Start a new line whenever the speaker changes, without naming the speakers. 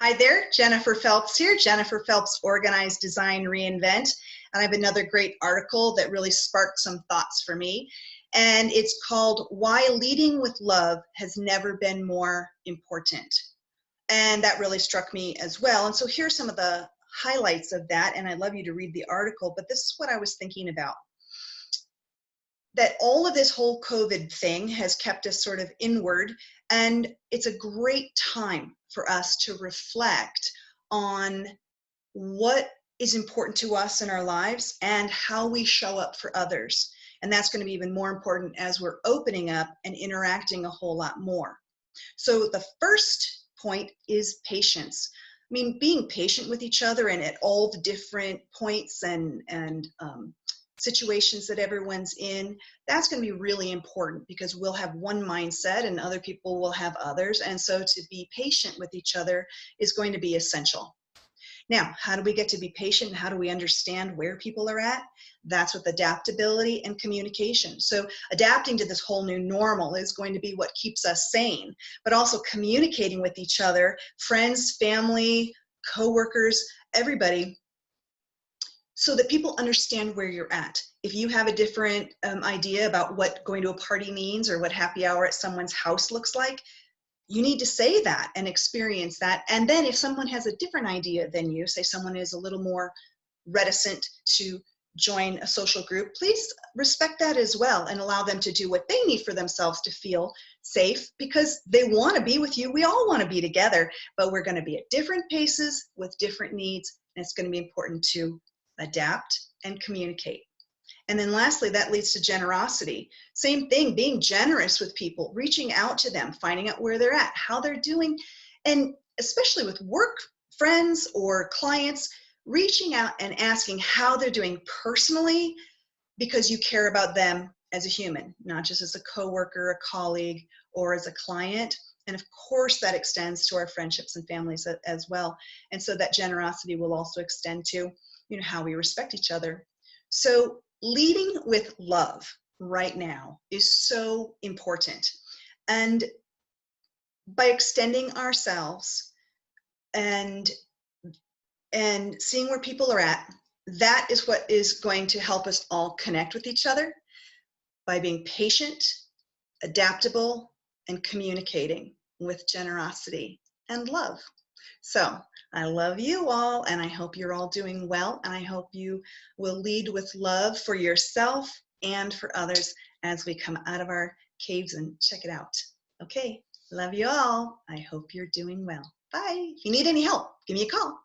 Hi there, Jennifer Phelps here. Jennifer Phelps, Organize, Design, Reinvent. And I have another great article that really sparked some thoughts for me. And it's called Why Leading with Love Has Never Been More Important. And that really struck me as well. And so here's some of the highlights of that. And I'd love you to read the article, but this is what I was thinking about. That all of this whole COVID thing has kept us sort of inward, and it's a great time for us to reflect on what is important to us in our lives and how we show up for others. And that's going to be even more important as we're opening up and interacting a whole lot more. So the first point is patience. I mean, being patient with each other and at all the different points and situations that everyone's in, that's going to be really important because we'll have one mindset and other people will have others. And so to be patient with each other is going to be essential. Now, how do we get to be patient? How do we understand where people are at? That's with adaptability and communication. So adapting to this whole new normal is going to be what keeps us sane, but also communicating with each other, friends, family, coworkers, everybody, so that people understand where you're at. If you have a different idea about what going to a party means or what happy hour at someone's house looks like, you need to say that and experience that. And then if someone has a different idea than you, say someone is a little more reticent to join a social group, please respect that as well and allow them to do what they need for themselves to feel safe, because they want to be with you. We all want to be together, but we're going to be at different paces with different needs, and it's going to be important to adapt and communicate. And then lastly, that leads to generosity. Same thing, being generous with people, reaching out to them, finding out where they're at, how they're doing, and especially with work friends or clients, reaching out and asking how they're doing personally, because you care about them as a human, not just as a coworker, a colleague, or as a client. And of course, that extends to our friendships and families as well. And so that generosity will also extend to, how we respect each other. So leading with love right now is so important. And by extending ourselves and seeing where people are at, that is what is going to help us all connect with each other by being patient, adaptable, and communicating with generosity and love. So I love you all, and I hope you're all doing well, and I hope you will lead with love for yourself and for others as we come out of our caves and check it out. Okay, love you all. I hope you're doing well. Bye. If you need any help, give me a call.